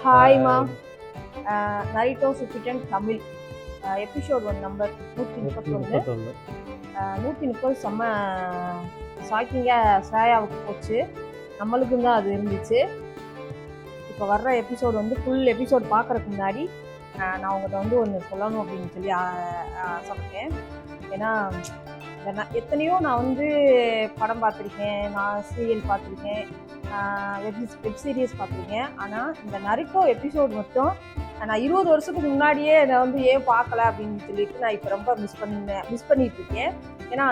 ஹாய்மா. நரிட்டோ சுப்பிட்டன் Tamil episode 1 number 131. 130 செம்ம ஷாக்கிங்காக ஸ்ரேயாவுக்கு போச்சு, நம்மளுக்கும் தான் அது இருந்துச்சு. இப்போ வர்ற எபிசோடு வந்து ஃபுல் எபிசோட் பார்க்குறதுக்கு முன்னாடி நான் உங்கள்கிட்ட வந்து ஒன்று சொல்லணும் அப்படின்னு சொல்லி ஆசைப்பட்டேன். ஏன்னா எத்தனையோ நான் வந்து படம் பார்த்துருக்கேன், நான் சீரியல் பார்த்துருக்கேன், வெப் சீரிஸ் பார்த்துருக்கேன். ஆனால் இந்த நரிட்டோ எபிசோட் மட்டும் நான் 20 வருஷத்துக்கு முன்னாடியே நான் வந்து ஏன் பார்க்கல அப்படின்னு சொல்லிட்டு நான் இப்போ ரொம்ப மிஸ் பண்ணிட்டு இருக்கேன். ஏன்னா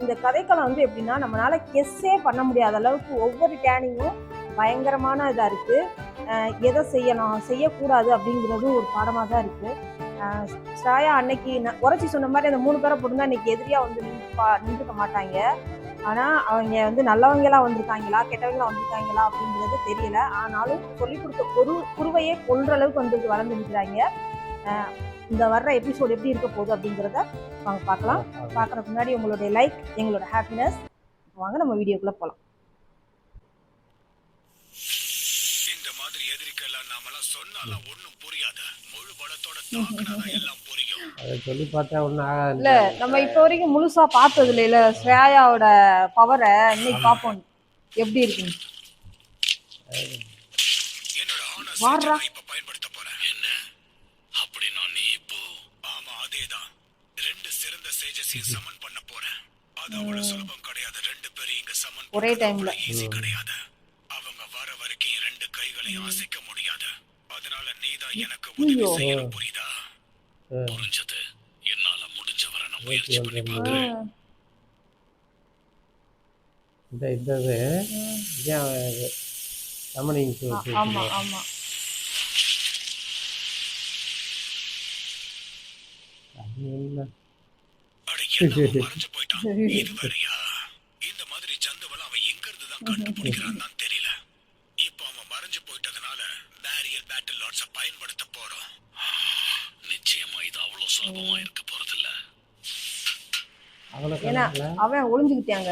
இந்த கதைக்களம் வந்து எப்படின்னா, நம்மளால கெஸ்ஸே பண்ண முடியாத அளவுக்கு ஒவ்வொரு டேனிங்கும் பயங்கரமான இதாக இருக்குது. எதை செய்யணும் செய்யக்கூடாது அப்படிங்கிறது ஒரு பாடமாக தான் இருக்குது. ஸ்ரேயா அன்னைக்கு உரைச்சி சொன்ன மாதிரி அந்த 3 பேரை போட்டுருந்தா அன்னைக்கு எதிரியாக வந்து நின்றுக்க மாட்டாங்க. ஆனால் அவங்க வந்து நல்லவங்களாக வந்திருக்காங்களா கெட்டவங்களா வந்திருக்காங்களா அப்படிங்கிறது தெரியல. ஆனாலும் சொல்லிக் கொடுத்த குருவையே கொள்ற அளவுக்கு வந்து வளர்ந்துருக்கிறாங்க. இந்த வர்ற எபிசோடு எப்படி இருக்க போகுது அப்படிங்கிறத வாங்க பார்க்கலாம். பார்க்குறதுக்கு முன்னாடி உங்களுடைய லைக் எங்களோட ஹாப்பினஸ். வாங்க நம்ம வீடியோக்குள்ளே போகலாம். இந்த மாதிரி எதிரிக்கெல்லாம் நாமெல்லாம் சொன்னாலாம் ஒண்ணும் புரியாத, முழு பலத்தோட தாக்குனாதான் எல்லாம் புரியும். அதை சொல்லி பார்த்தா ஒன்றும் ஆகாது. இல்லை, நம்ம இப்போ வரைக்கும் முழுசா பார்த்தது இல்லை. ஸ்ரேயாவோட பவரை இன்னைக்கு பார்ப்போம் எப்படி இருக்குன்னு. என்னோட ஆனஸ்ட் இப்ப பயன்படுத்த போறேன். என்ன அப்படின்னா நீ இப்போ? ஆமா, அதேதான். 2 சிறந்த சேஜஸையும் சமன் பண்ண போறேன். அது அவ்வளவு சுலபம் கிடையாது. 2 பேரும் இங்க சமன் ஒரே டைம்ல ஈஸி கிடையாது. அவங்க வர வரைக்கும் 2 கைகளையும் அசைக்க முடியாது. அதனால நீதான் எனக்கு உதவி செய்யணும், புரியுதா? புரிஞ்சது. என்னால முடிஞ்ச வரை நான் முயற்சி பண்ணி பார்க்கிறேன். ஆமா ஆமா. மறைஞ்சு போயிட்டான். இது வேறயா? இந்த மாதிரி ஜந்துவெல்லாம் அவன் எங்க இருந்து தான் கண்டுபிடிக்கிறான்னு தெரியல. இப்ப அவன் மறைஞ்சு போயிட்டதுனால பேரியர் பேட்டில் லாட்ஸ பயன்படுத்த போறோம். நிச்சயமா இது அவ்வளவு சுலபமா இருக்க போறதில்ல. ஏன்னா அவன் ஒளிஞ்சுக்கிட்டாங்க.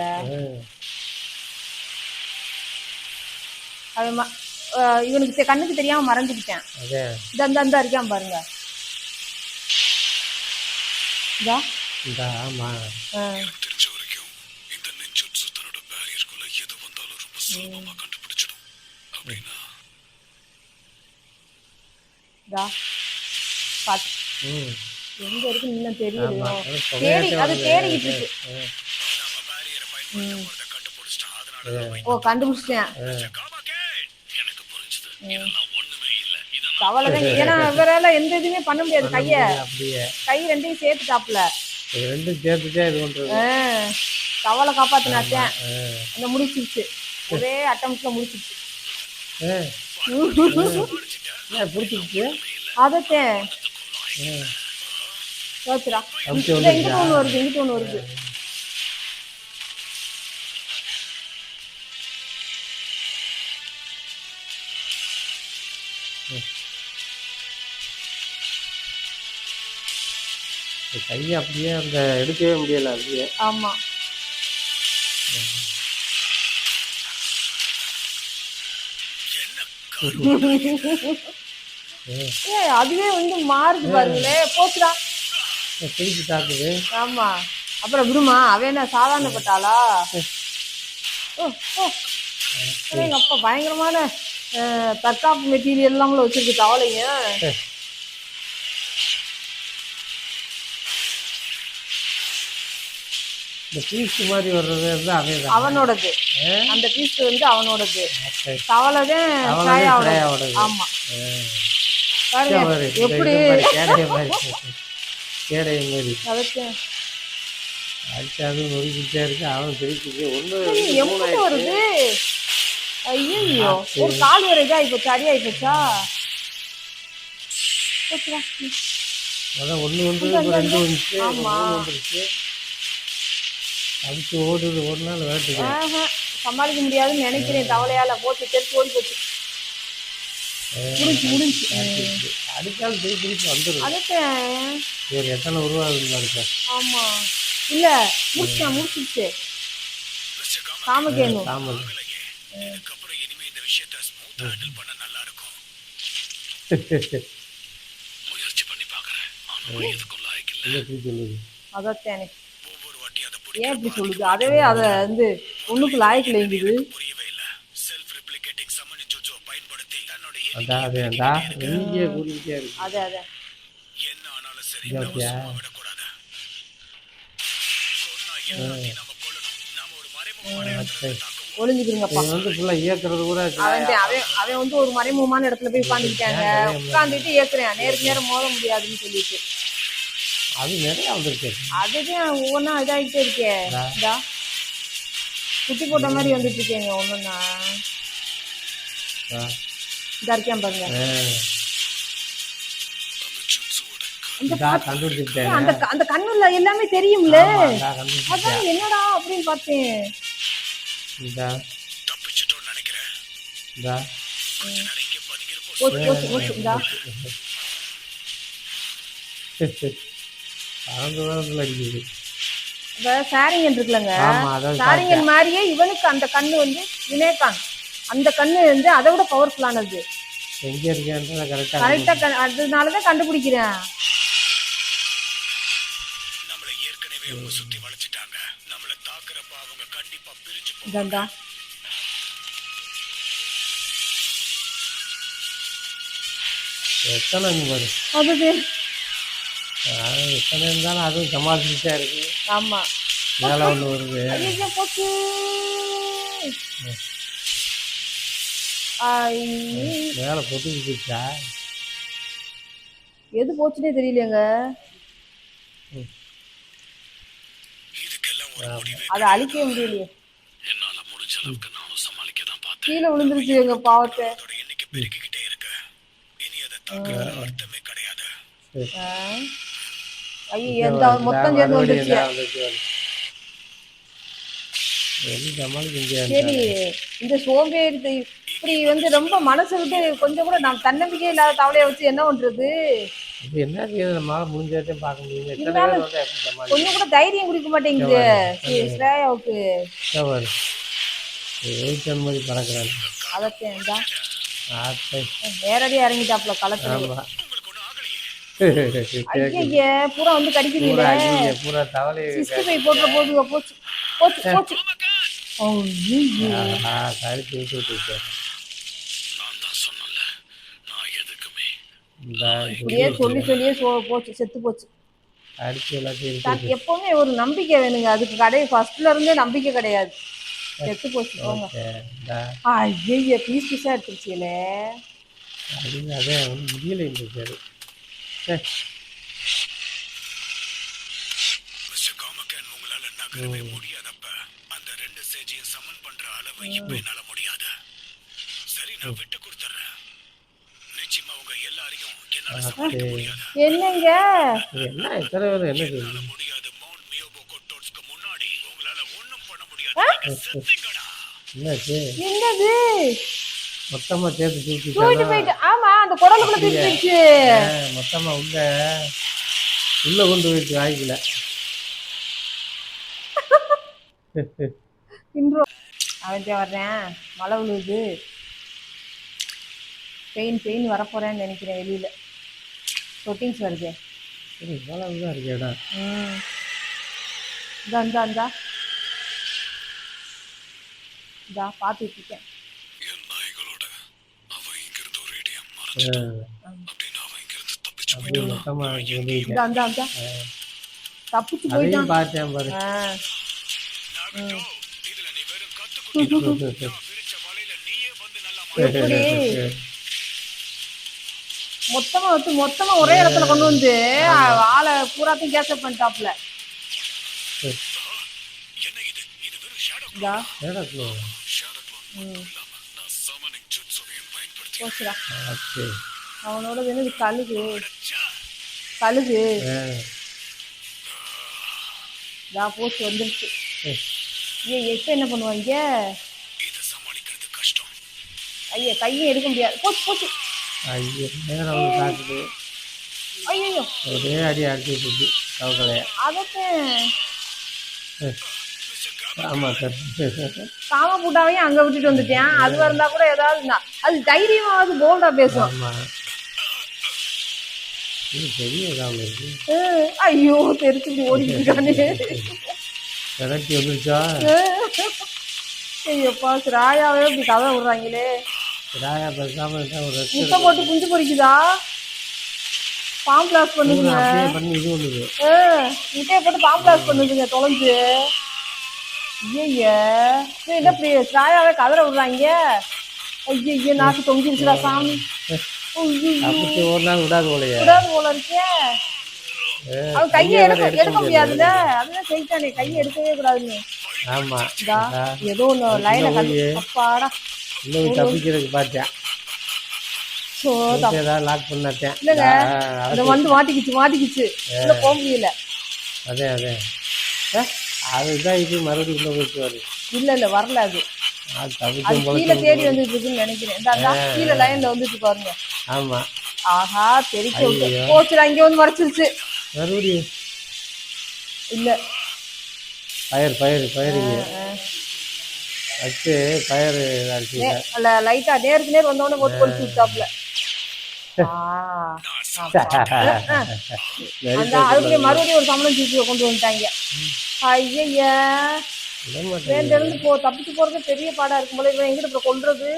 அவன் இவனுக்கு கண்ணுக்கு தெரியாம மறைஞ்சுக்கிட்டான். இந்த இருக்கான் பாருங்க. தெரிஞ்ச வரைக்கும் இந்த நெஞ்சுட்சு தன்னோட பேரியர்க்குள்ள எது வந்தாலும் ரொம்ப சுலபமா கண்டுபிடிச்சிடும். அப்படின்னா எங்க இருக்கு இன்னும் தெரியல. அது தேடிக்கிட்டு இருக்கு. ஓ, கண்டுபிடிச்சிட்டேன். அவ்வளவுதான். ஏன்னா இவரால எந்த இதுவுமே பண்ண முடியாது. கை 2ஐயும் சேர்த்துட்டாப்ல. தவளை காப்பாத்தினாச்சேன். அந்த முடிச்சிருச்சு. ஒரே அட்டம்ல முடிச்சிருச்சு. அதத்தேன் இங்கிட்ட ஒண்ணு வருது. கையை அப்படியே அந்த எடுக்கவே முடியல. அப்படியே ஆமா. அதுவே வந்து மாறுது பாருங்களே. போச்சுடா, திருப்பி தாக்குது. ஆமா. அப்புறம் விடுமா? அவன் என்ன சாதாரணப்பட்டாளா? எங்க அப்பா பயங்கரமான தற்காப்பு மெட்டீரியல் எல்லாமே வச்சிருக்கு தவளைங்க. இந்த பீஸ் மாதிரி வர்றது வந்து அவனோடது. அந்த பீஸ் வந்து அவனோடது. தவளைதான் ஸ்ரேயாவோடது. ஆமா. பாருங்க எப்படி கேடைய மாதிரி அடிச்சாது நொறுக்கிட்டே இருக்கு. அவன் திருப்பி எப்படி வருது? ஐயோ, ஒரு கால் வர இதா இப்போ சரியாயி போச்சா? அதான் 1 வந்து 2 வந்துச்சு. ஆமா, வந்துருச்சு. அதுக்கு ஓடுது. ஒரு நாள் வேட்டுக்கு சமாளிக்க முடியாதுன்னு நினைக்கிறேன். தவளையால போச்சு, தெரிஞ்சு ஓடி போச்சு. முடிஞ்சு அடிச்சாலும் திருப்பி வந்துடும். அதுக்கு எத்தனை உருவாகுது இருக்கா? ஆமா. இல்ல, முடிச்சிருச்சு. காமகேனு. இதுக்கப்புறம் இனிமே இந்த விஷயத்தை ஸ்மூத்தா ஹேண்டில் பண்ண நல்லா இருக்கும். முயற்சி பண்ணி பார்க்கறேன். ஆனா எதுக்கும் லாயக்கு இல்ல. என்ன இப்படி சொல்லுது? அதானே ஒவ்வொரு வாட்டி அதை ஏன் இப்படி சொல்லுது? பிடிக்கிற அதவே அதை வந்து ஒண்ணுக்கு லாய்க்கலைங்குது. புரியவே இல்ல. செல்ஃப் ரெப்ளிகேட்டிங் சம்மன் ஜுட்ஸோ பயன்படுத்தி தன்னோட அதான்டா எங்கேயே கூட்டிகிட்டே இருக்கு. அതെ என்ன ஆனாலும் சரி இங்க நம்ம பாத்தியா? சும்மா விடக்கூடாது. கொன்னா எல்லாத்தையும் நம்ம கொல்லணும். நாம ஒரு மறைமுகமான இடத்துல இருந்து தாக்குவோம். ஒளிஞ்சுக்கிறீங்கப்பா. இது வந்து ஃபுல்லா இயக்குறது கூட அவன் அவன் வந்து ஒரு மறைமுகமான இடத்துல போய் உட்காந்துக்கிட்டாங்க. உட்காந்துட்டு ஏக்குறேன் நேருக்கு நேரம் மோத முடியாதுன்னு சொல்லிட்டு. அது நிறைய வந்துருக்கு. அதுதான் ஒவ்வொன்றா இதாகிட்டே இருக்கே. இதா குட்டி போட்ட மாதிரி வந்துட்டு இருக்கேங்க ஒன்றுன்னா. இதா இருக்கேன் பாருங்க. கண்டுபிடிச்சிட்டேன். அந்த கண்ணுல எல்லாமே தெரியும்ல. கண்டுபிடிச்சேன். அதான் என்னடா அப்படின்னு பார்த்தேன். தப்பிச்சிட்டோம்னு நினைக்கிறேன். கொஞ்ச நேரம் இங்கே பதுங்கி இருப்போம். போச்சு இதா பறந்து அடிக்குது. இந்த சாரிங்கன் இருக்குல்லங்க, ஆமா, அதான் சாரிங்கன் மாதிரியே இவனுக்கு அந்த கண்ணு வந்து வினேகான் அந்த கண்ணு வந்து அதை விட பவர்ஃபுல்லானது. எங்க இருக்கேன்றத கரெக்டா அதனாலதான் கண்டுபிடிக்கிறேன். நம்மளை ஏற்கனவே அவங்க சுத்தி வளைச்சிட்டாங்க. நம்மளை தாக்குறப்ப அவங்க கண்டிப்பா பிரிஞ்சு இதாண்டா எத்தனை பாரு. அது எத்தனை இருந்தாலும் அதுவும் சமாளிச்சுட்டா இருக்கு. ஆமா மேல ஒண்ணு வருது. ஐயோ போச்சு. மேல பொதுக்கு போச்சா? எது போச்சுன்னே தெரியலங்க. இதுக்கெல்லாம் ஒரு முடிவே அதை அழிக்கவே முடியலையே. என்னால முடிஞ்ச அளவுக்கு நானும் சமாளிக்க தான் பார்த்தேன். கீழே விழுந்துருச்சு எங்க பாவத்தை. அதோட எண்ணிக்கை பெருகிக்கிட்டே இருக்கு. இனி அதை தாக்குறதுல அர்த்தமே கிடையாது. ஐயோ எந்த மொத்தம் சேர்ந்து வந்துருச்சு. சரி இந்த சோம்பேறி இப்படி வந்து ரொம்ப மனசு விட்டு கொஞ்சம் கூட நான் தன்னம்பிக்கை இல்லாத தவளையை வச்சு என்ன பண்றது? என்ன நம்மளால முடிஞ்சதையும் பார்க்க முடியும். கொஞ்சம் கூட தைரியம் குடிக்க மாட்டேங்குது ஸ்ரேயாவுக்கு. மாதிரி பறக்கிறாங்க. அதத்தான் நேரடியா இறங்கிட்டாப்ல களத்துல. ஐயே பூரா வந்து கடிக்குதுல. பூரா தவளை போட்டுற போதுங்க. போச்சு போச்சு போச்சு. கடிச்சு விட்டு நான் தான் சொன்னல, நான் எதுக்குமே இப்படியே சொல்லியே போச்சு, செத்து போச்சு. அடிச்சு எல்லாத்தையும் எப்பவுமே ஒரு நம்பிக்கை வேணுங்க. அதுக்கு ஃபர்ஸ்ட்ல இருந்தே நம்பிக்கை கிடையாது. செத்து போச்சு போங்க. ஐயோ பீஸ் பீஸா எடுத்துருச்சுல. அதே முடியல இருந்துச்சு. மிஸ்டர் காமகன், உங்களால நகரவே முடியாதப்ப அந்த ரெண்டு சேஜையும் சமன் பண்ற அளவு இப்ப என்னால முடியாது. சரி, நான் விட்டு கொடுத்துறேன். நிச்சயமா உங்க எல்லாரையும் என்னால சமாளிக்க முடியாது. என்னங்க என்ன இத்தனை பேர் என்ன என்னால முடியாது. மவுண்ட் மியோபோ கோட்டோட்ஸ்க்கு முன்னாடி உங்களால ஒண்ணும் பண்ண முடியாது. செத்தீங்கடா. என்னாச்சு? என்னது மொத்தமா சேர்த்து தூக்கிட்டு போயிட்டு? ஆமா அந்த குடலுக்குள்ள தூக்கி போயிடுச்சு. மொத்தமா உள்ள கொண்டு போயிட்டு வாய்க்கல. அவன் வர்றேன், மழை விழுவுது, பெயின் வரப்போறேன்னு நினைக்கிறேன். வெளியில ரொட்டீன்ஸ் வருது. இவ்வளவுதான் இருக்கேடா. இந்தா பார்த்துட்டு இருக்கேன். என் நாய்களோட அவ இங்க இருந்து ஒரு இடியம் மறைஞ்சிட்டான். அப்படின்னு அவ இங்க இருந்து தப்பிச்சு போயிட்டான். மொத்தமா தப்பிச்சு போயிட்டான். பார்த்தேன் பாரு. இதுல நீ வெறும் கத்துக்கிட்டு விரிச்ச வலையில நீயே வந்து நல்லா மொத்தமா ஒரே இடத்துல கொண்டு வந்து ஆளை பூராத்தையும் கேசப் பண்ணிட்டாப்ல. என்ன இது? இது வெறும் ஷேடோ க்ளோன். ஷேடோ க்ளோன் இல்லாம நான் சமனிங் ஜுட்ஸுவையும் பயன்படுத்தி போச்சுடா. அவனோட என்னது கழுகு போச்சு வந்துருச்சு. இப்ப என்ன பண்ணுவாங்க? இதை சமாளிக்கிறது கஷ்டம். ஐயா கையும் எடுக்க முடியாது. போச்சு போச்சு. ஐயோ நேரம் காட்டுது. ஐயோ ஒரே அடி அடிச்சுட்டு கவலையா. ஆமா சார். காம பூட்டாவையும் அங்க விட்டுட்டு வந்துட்டேன். அது இருந்தா கூட ஏதாவது அது தைரியமாவது போல்டா பேசும். இது பெரிய இதாக இருக்கு. ஐயோ தெரிச்சு இப்படி ஓடிக்கிட்டு இருக்கானே. விரட்டி வந்துருச்சா? ஐயோப்பா ஸ்ராயாவே இப்படி கதை விடுறாங்களே. ராயா பேசாம இருந்தா ஒரு முட்டை போட்டு குஞ்சு பொறிக்குதா? பாம் பிளாஸ் பண்ணுதுங்க. அப்படியே பண்ணி இது பண்ணுது. முட்டையை போட்டு பாம் பிளாஸ் பண்ணுதுங்க தொலைஞ்சு. ஐயா என்ன இப்படி ஸ்ராயாவே கதற விடுறாங்க. ஐயோ நாக்கு தொங்கிருச்சுடா சாமி. அப்படி ஒரு நாள் விடாது போலையே. விடாது போல இருக்கே. அவன் கையை எடுக்க முடியாதுல்ல. அதுதான் செய்தானே கையை எடுக்கவே கூடாதுன்னு. ஆமா ஏதோ ஒண்ணு லைனை அப்பாடா இன்னும் தப்பிக்கிறதுக்கு பார்த்தேன். ஏதாவது லாக் பண்ணாத்தேன். இல்லைங்க இந்த வந்து மாட்டிக்கிச்சு உள்ள போக முடியல. அதே அதுதான் இது மறுபடியும் உள்ள போயிட்டு வருது. இல்ல வரல அது கீழே தேடி வந்துட்டு இருக்குன்னு நினைக்கிறேன். கீழே லைன்ல வந்துட்டு பாருங்க. ஆமா ஆஹா தெரிச்சு போச்சுடா. இங்க வந்து மறைச்சிருச்சு மறுபடியும். இல்ல பயிர் வச்சு பயிர் லைட்டா நேருக்கு நேர் வந்தோடனே போட்டு பொறிச்சு விட்டாப்ல. அதுக்குள்ளே மறுபடியும் ஒரு சம்பளம் சீட்டு கொண்டு வந்துட்டாங்க. ஐயா இருந்து தப்பிச்சு போறது பெரிய பாடா இருக்கும் போல. இவன் எங்கிட்ட இப்ப கொல்றது.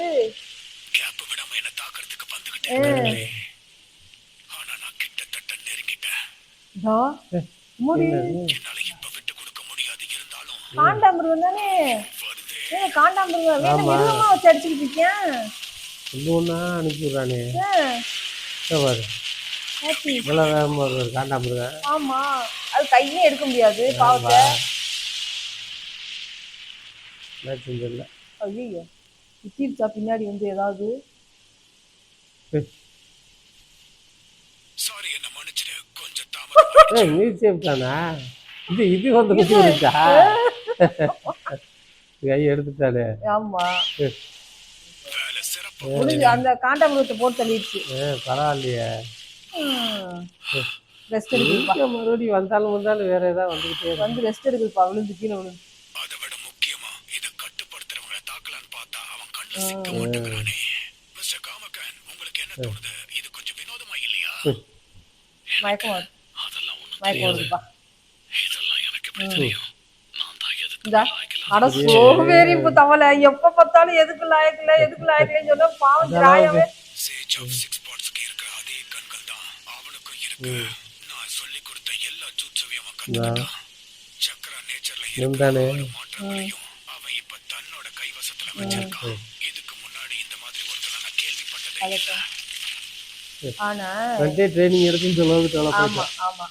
காண்டாமிருகம் தானே. காண்டாமிருகம் மிருகமா வச்சு அடிச்சுக்கிட்டு இருக்கேன். அனுப்பிடுறானே காண்டாமிருகம். ஆமா அது கையே எடுக்க முடியாது பாவத்தை. ஐயோ குத்திருச்சா பின்னாடி வந்து ஏதாவது. இது வந்து குத்திருச்சா? கை எடுத்துட்டாலே. ஆமா அந்த காண்டாமிருகத்தை போட்டு தள்ளிடுச்சு. பரவாயில்லையே. ரெஸ்ட் எடுக்க மறுபடியும் வந்தாலும் வேற ஏதாவது வந்துகிட்டே வந்து ரெஸ்ட் எடுக்குதுப்பா. விழுந்து கீழே விழுந்து. அதை விட முக்கியமா இதை கட்டுப்படுத்துறவங்களை தாக்கலான்னு பார்த்தா அவன் கண்ணுல சிக்க மாட்டேங்கிறானே. மிஸ்டர் காமகன் உங்களுக்கு என்ன தோணுது? இது கொஞ்சம் வினோதமா இல்லையா? மயக்கம் அதெல்லாம் மயக்கம் வருதுப்பா. இதெல்லாம் எனக்கு எப்படி தெரியும்? நான் தான் எதுக்கு அட சோவேரி இப்ப தவளை எப்ப பார்த்தாலும் எதுக்கு லாயக்கலன்னு சொன்னா பாவம் ராயாவே. சேஜ் ஆஃப் சிக்ஸ் பார்ட்ஸ்க்கு இருக்கிற அதே கண்கள் தான் அவனுக்கும் இருக்கு. நான் சொல்லி கொடுத்த எல்லா சூட்சவையும் அவன் கத்துக்கிட்டான். சக்கரா நேச்சர்ல இருக்கிற மாற்றங்களையும் அவன் இப்ப தன்னோட கைவசத்துல வச்சிருக்கான். இதுக்கு முன்னாடி இந்த மாதிரி ஒருத்தர் நான் கேள்விப்பட்டதே இல்லை. ஆனா ட்ரைனிங் எடுத்துன்னு சொல்லுவது. ஆமா ஆமா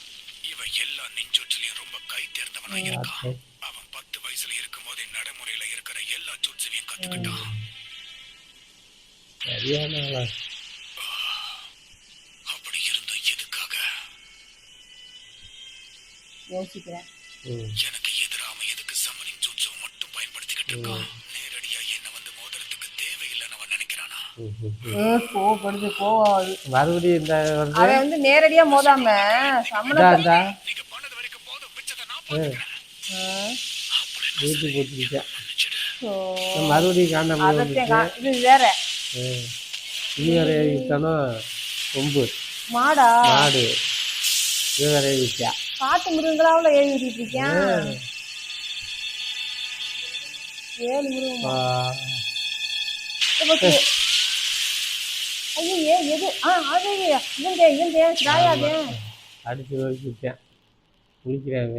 இவன் எல்லா நெஞ்சொற்றிலையும் ரொம்ப கை தேர்ந்தவனா இருக்கான். அவன் 10 வயசுல இருக்கும் போதே நடைமுறையில இருக்கிற எல்லா சூட்சவையும் கத்துக்கிட்டான். அப்படி இருந்தும் எதுக்காக? யோசிக்கிறேன். எனக்கு எதிராக அவன் எதுக்கு சம்மனிங் சூட்சவை மட்டும் பயன்படுத்திக்கிட்டு இருக்கான்? நேரடியா என்ன வந்து மோதிரத்துக்கு தேவையில்லைன்னு அவன் நினைக்கிறானா? கோவப்படுது கோவாது. மறுபடியும் இந்த அவன் வந்து நேரடியா மோதாம சம்மன நீங்க பண்ணது வரைக்கும் போதும், மிச்சத்தை நான் பாத்துக்கிறேன். மறுபடியும் காண்டாமிருகம். இது வேற இது வேற வித்தாலும் கொம்பு மாடா மாடு. இது வேற வித்தா காட்டு மிருகங்களாவில ஏறி விட்டுட்டு இருக்கேன். 7 மிருகம். ஐயோ எது இவன் ராயாதே அடிச்சு விட்டேன். குளிக்கிறேன்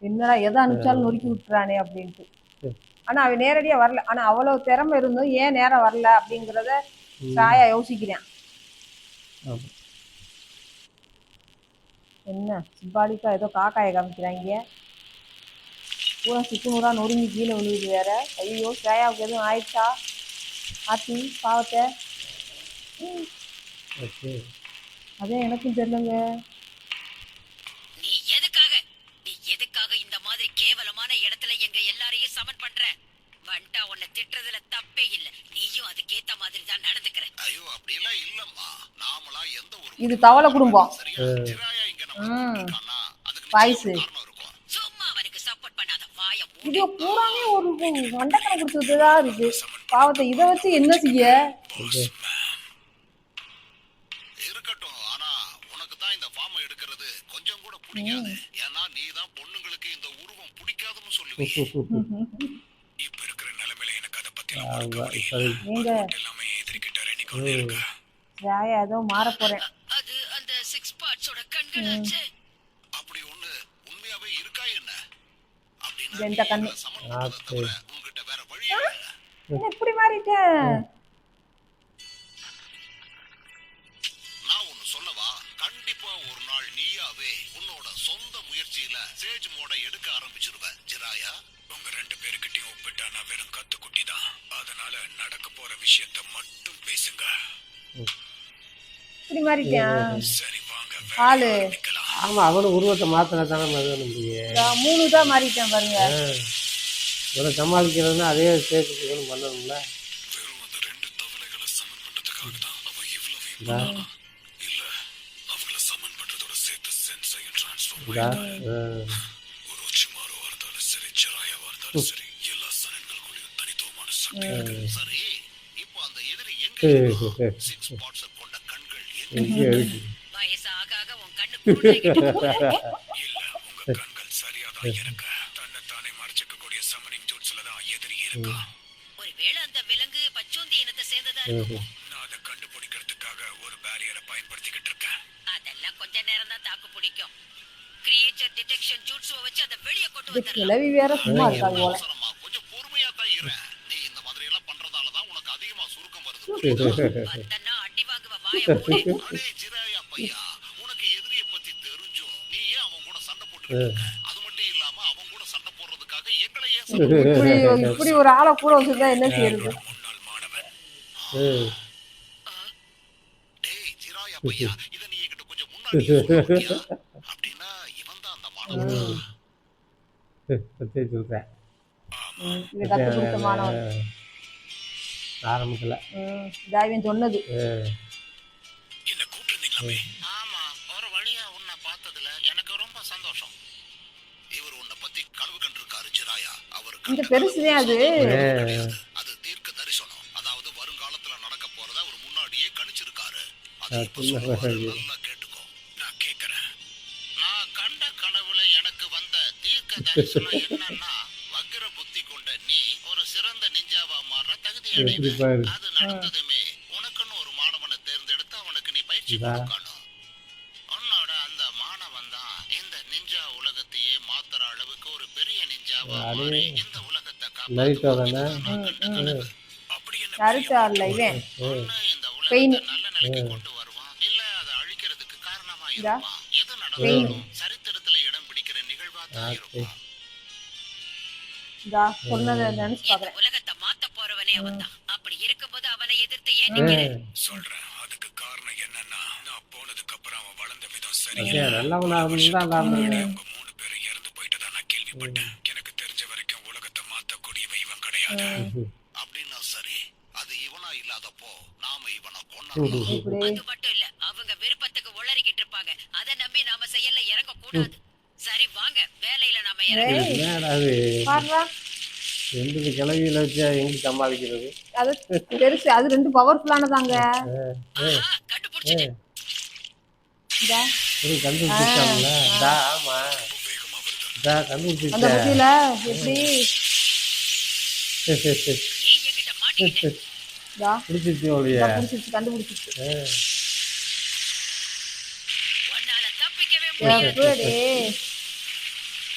என்னடா எதை அனுப்பிச்சாலும் நொறுக்கி விட்டுறானே அப்படின்ட்டு. ஆனா அவன் நேரடியா வரல. ஆனா அவ்வளவு திறமை இருந்தும் ஏன் நேரம் வரல அப்படிங்கறத ராயா யோசிக்கிறேன். என்ன சிம்பாலிக்கா ஏதோ காக்காயை காமிக்கிறாங்க. பூரா சிக்குமுறா நொறுங்கி கீழே விழுகுது வேற. ஐயோ ஸ்ரேயாவுக்கு எதுவும் ஆயிடுச்சா? ஆத்தி பாவத்தை. அதே எனக்கும் தெரியலங்க. நீ எதுக்காக இந்த மாதிரி கேவலமான இடத்துல எங்க எல்லாரையும் சமன் பண்ற? வண்டா உன்னை திட்டுறதுல தப்பே இல்ல. நீயும் அதுக்கேத்த மாதிரி தான் நடந்துக்கிற. ஐயோ அப்படியெல்லாம் இல்லம்மா. நாமளா எந்த ஒரு இது தவளை குடும்பம். பாய்ஸு சும்மா அவனுக்கு சப்போர்ட் பண்ணாத. வாய இது பூராமே ஒரு மண்டக்கணை கொடுத்ததுதான் இருக்கு. பாவத்தை இதை வச்சு என்ன செய்ய? இருக்கட்டும், பிடிக்காது. ஏன்னா நீதான் பொண்ணுங்களுக்கு இந்த உருவம் பிடிக்காதுன்னு சொல்லுவீங்க. இப்ப இருக்கிற நிலைமையில எனக்கு அதை பத்தி ஒரு ஆமா, கவலை இல்ல. இப்போதைக்கு. அது நீங்க மட்டும் இல்லாம என் எதிர்க்கிட்ட ரெனிக்கு ஒண்ணு இருக்கா. ஸ்ரேயா ஏதோ மாற போறேன். அது அந்த சிக்ஸ் பார்ட்ஸோட கண்களாச்சே. அப்படி ஒண்ணு உண்மையாவே இருக்கா என்ன? அப்படின்னா இது எந்த நீ கண்ணு? எங்களை சமன் பண்றதை தவிர உங்ககிட்ட வேற வழியே இல்ல. என்ன இப்படி மாறிட்டேன்? நான் ஒண்ணு சொல்லவா? கண்டிப்பா ஒரு நாள் நீயாவே உன்னோட சொந்த முயற்சியில சேஜ் மோட எடுக்க ஆரம்பிச்சிருவ ஜிராயா. உங்க 2 பேருக்கிட்டையும் ஒப்பிட்டா நான் வெறும் கத்துக்குட்டி தான். அதனால நடக்க போற விஷயத்த மட்டும் பேசுங்க. இப்படி மாறிட்டேன். சரி வாங்க ஆளு. வேலையை ஆரம்பிக்கலாம். ஆமா, அவனும் உருவத்தை மாத்தினா தானே மதுவன் முடியும். 3 தான் மாறிட்டேன் பாருங்க. இவனை சமாளிக்கிறதுனா அதே ஸ்டேஜுக்கு பண்ணணும்ல. வெறும் அந்த 2 தவளைகளை சமன் பண்றதுக்காக தான் அவ இவ்வளவு இதா, இல்ல அவங்கள சமன் பண்றதோட சேர்த்து சென்ஸையும் டிரான்ஸ்ஃபார்ம் இதா, ஒரு உச்சிமாரோ இருந்தாலும் சரி ஜிராயாவா இருந்தாலும் சரி எல்லா சனன்களுக்குள்ளேயும் தனித்துவமான சக்தி இருக்கு. சரி இப்போ அந்த எதிரி எங்க இருக்கான்? 6 பார்ட்ஸ் கொண்ட கண்கள் எங்க? எங்கே இருக்கு? வயசு ஆக ஆக உன் கண்ணு குருடாகிட்டு போகுது. இல்ல உங்க கண்கள் சரியாதான் இருக்கு. தன்னைத்தானே மறைச்சிக்கக்கூடிய சமனிங் ஜூட்ஸ்ல தான் எதிரி இருக்கா. ஒருவேளை அந்த விலங்கு பச்சோந்தி இனத்தை சேர்ந்ததா இருக்கும். நான் அதை கண்டுபிடிக்கிறதுக்காக ஒரு பேரியரை பயன்படுத்திக்கிட்டு இருக்கேன். அதெல்லாம் கொஞ்ச நேரம் தான் தாக்கு பிடிக்கும். கிரியேச்சர் டிடெக்ஷன் ஜூட்ஸுவை வச்சு அதை வெளியே கொண்டு இந்த வந்துடலாம். கிளவி வேற சும்மா இருக்காது போல. அவசரமா கொஞ்சம் பொறுமையா தான் இரு. நீ இந்த மாதிரி எல்லாம் பண்றதால தான் உனக்கு அதிகமா சுருக்கம் வருது. புரியுதா? வந்தன்னா அடி வாங்குவ வாய மூடு. அடே ஜிராயா பையா, உனக்கு எதிரிய பத்தி தெரிஞ்சும் நீ ஏன் அவன் கூட சண்டை போட்டுக்கிட்டு இருக்க? அது மட்டும் இல்லாம அவன் கூட சண்டை போடுறதுக்காக எங்களை ஏன் இப்படி ஒரு ஆளை கூட வச்சிருந்தா என்ன செய்யறது? முன்னாள் மாணவன். ம். டேய் ஜிராயா பையா, இத நீ என்கிட்ட கொஞ்சம் முன்னாடி சொல்றியா? அப்படின்னா இவன் தான் அந்த மாணவன். பற்றி சொல்கிறேன். இது கத்து கொடுத்த மாணவன். ஆரம்பத்தில் தாவியன் சொன்னது. என்ன கூப்பிட்டுருந்தீங்களாமே? ஆமா, ஒரு வழியா உன்னை பார்த்ததுல எனக்கு ரொம்ப சந்தோஷம். இவர் உன்னை பத்தி கனவு கண்டிருக்காரு ஜிராயா. அவர் இந்த பெருசுதான் அது. அது தீர்க்க தரிசனம். அதாவது வருங்காலத்துல நடக்க போறத அவர் முன்னாடியே கணிச்சிருக்காரு. அது இப்ப சொல்லுவாரு. நல்லா கேட்டுக்கோ. நான் கேக்குறேன். நான் கண்ட கனவுல எனக்கு வந்த தீர்க்க தரிசனம் என்னன்னா, வக்ர புத்தி கொண்ட நீ ஒரு சிறந்த நிஞ்சாவா மாற தகுதி எப்படி அடைவ. பாரு. அது நடந்ததுமே உனக்குன்னு ஒரு மாணவனை தேர்ந்தெடுத்து அவனுக்கு நீ பயிற்சி கொடுக்கணும். உன்னோட அந்த மாணவன் தான் இந்த நிஞ்சா உலகத்தையே மாத்துற அளவுக்கு ஒரு பெரிய நிஞ்சாவா மாறி இந்த உலகத்தை நரிட்டோ தானே? காப்பாத்துவான். அப்படி என்ன கருத்தா இல்ல இவன். ஒண்ணு இந்த பெயின். உலகத்தை நல்ல நிலைக்கு கொண்டு வருவான், இல்ல அதை அழிக்கிறதுக்கு காரணமா இருப்பான். எது நடந்தாலும் சரித்திரத்துல இடம் பிடிக்கிற நிகழ்வா தான் இருக்கும். இதா சொன்னதை நினைச்சு இந்த பாக்குறேன். உலகத்தை மாத்த போறவனே அவன் தான். அப்படி இருக்கும்போது அவனை எதிர்த்து ஏன் நிக்கிற? சொல்றேன். அதுக்கு காரணம் என்னன்னா, நான் போனதுக்கு அப்புறம் அவன் வளர்ந்த விதம் சரி, சரியில்லை. நல்லவனா இருந்தா நல்லா இருந்தது. அவங்க 3 பேரும் இறந்து போயிட்டதா நான் கேள்விப்பட்டேன். எனக்கு தெரிஞ்ச வரைக்கும் உலகத்தை மாத்தக்கூடியவன் இவன் கிடையாது. அப்படின்னா சரி, அது இவனா இல்லாதப்போ நாம இவனை கொன்னோம். இப்படி அது மட்டும் இல்ல, அவங்க விருப்பத்துக்கு உளறிக்கிட்டு இருப்பாங்க. அதை நம்பி நாம செயல்ல இறங்க கூடாது. சரி வாங்க, வேலையில நாம இறங்க. என்னடா அது? பாருடா. 2 கிளவியில வச்சா எங்க சமாளிக்கிறது? அது பெருசு. அது 2 பவர்ஃபுல்லானதாங்க. கண்டுபிடிச்சிட்டு இதா கண்டுபிடிச்சாங்களா? ஆமா, வேகமா வருது. அந்த கண்டுபிடிச்சா. புத்தியில எப்படி நீ என்கிட்ட மாட்டிக்கிட்ட. இதா பிடிச்சிச்சு ஒழிய. புடிச்சிச்சு, கண்டுபிடிச்சிச்சு. உன்னால தப்பிக்கவே முடியாது. எப்படி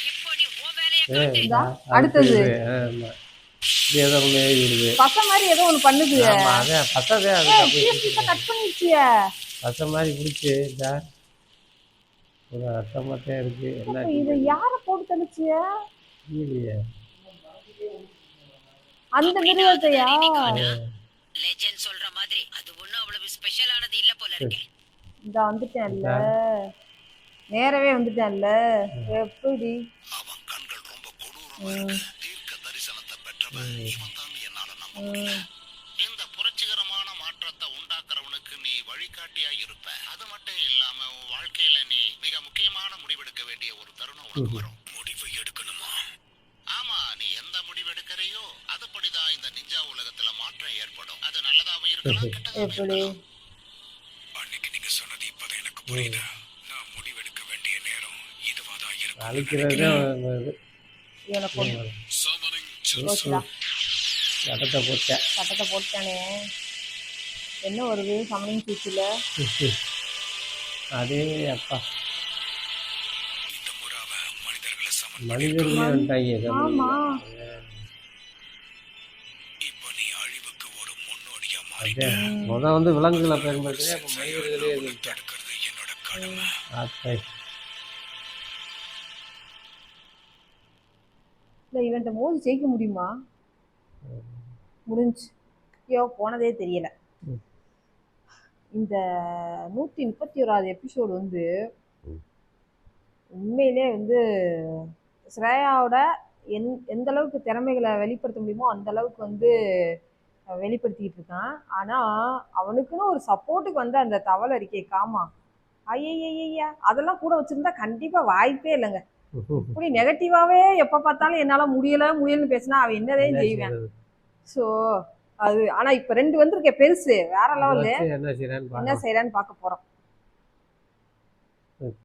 இப்போ நீ உன் வேலையை காட்டு. இதா அடுத்தது ஆமா, இது ஏதோ ஒண்ணு ஏறி விடுது. பசை மாதிரி ஏதோ ஒண்ணு பண்ணுது. ஆமா, அதான் பசதே அது அப்படியே கட் பண்ணிடுச்சு. பசை மாதிரி பிடிச்சி இதா ஒரு அர்த்தமாத்தான் இருக்கு. என்ன இதை யார போட்டு தள்ளிச்சு? இல்லையே. அந்த மிருகத்தையா? லெஜெண்ட் சொல்ற மாதிரி அது ஒண்ணும் அவ்வளவு ஸ்பெஷலானது இல்ல போல இருக்கே. இந்த வந்துட்டேன்ல, நேரவே வந்துட்டேன்ல. எப்படி அவன் கண்கள் ரொம்ப கொடூரமா இருக்கு. தீர்க்க தரிசனத்தை பெற்றவன் இவன் தான் என்னால நம்ப முடியல. இந்த புரட்சிகரமான மாற்றத்தை உண்டாக்குறவனுக்கு நீ வழிகாட்டியா இருப்ப. அது மட்டும் இல்லாம உன் வாழ்க்கையில நீ மிக முக்கியமான முடிவெடுக்க வேண்டிய ஒரு தருணம் உனக்கு வரும். முடிவு எடுக்கணுமா? ஆமா, நீ எந்த முடிவு எடுக்கிறையோ அதுபடிதான் இந்த நிஞ்சா உலகத்துல மாற்றம் ஏற்படும். அது நல்லதாவும் இருக்கலாம், கெட்டதாவும் எப்படி இருக்கலாம். அன்னைக்கு நீங்க சொன்னது இப்பதான் எனக்கு புரியுது. நான் முடிவெடுக்க வேண்டிய நேரம் இது அழிக்கிறது தான் இது. இவனை கொண்டு Summoning போச்சுடா. இடத்த போட்டேன். சட்டத்தை போட்டானே. என்ன வருது சமணிங் சூச்சில்? அதே அப்பா இந்த முறாவை மனிதர்களை சமன் மனிதர்களே வந்துட்டாங்க. ஆமா. இப்போ நீ அழிவுக்கு ஒரு முன்னோடியா மாறி அதே வந்து விலங்குகளை பயன்படுத்தினேன். இப்போ மனிதர்களே உன்னை தடுக்கிறது என்னோட கடமை. ஆத்தை இல்லை இவன்ட்ட மோதி ஜெயிக்க முடியுமா? முடிஞ்சு. ஐயோ போனதே தெரியல. ம். இந்த 131வது எபிசோடு வந்து உண்மையிலே வந்து ஸ்ரேயாவோட எந்த அளவுக்கு திறமைகளை வெளிப்படுத்த முடியுமோ அந்த அளவுக்கு வந்து வெளிப்படுத்திக்கிட்டு இருக்கான். ஆனால் அவனுக்குன்னு ஒரு சப்போர்ட்டுக்கு வந்து அந்த தவளை இருக்கே காமா, ஐயா அதெல்லாம் கூட வச்சுருந்தா கண்டிப்பாக வாய்ப்பே இல்லைங்க. இப்படி நெகட்டிவாகவே எப்போ பார்த்தாலும் என்னால் முடியலன்னு பேசினா அவன் என்னதே செய்வேன். ஸோ அது ஆனால் இப்போ 2 வந்திருக்கே பெருசு வேற லெவலு. என்ன செய்யறான்னு என்ன செய்யறான்னு பார்க்க போகிறோம்.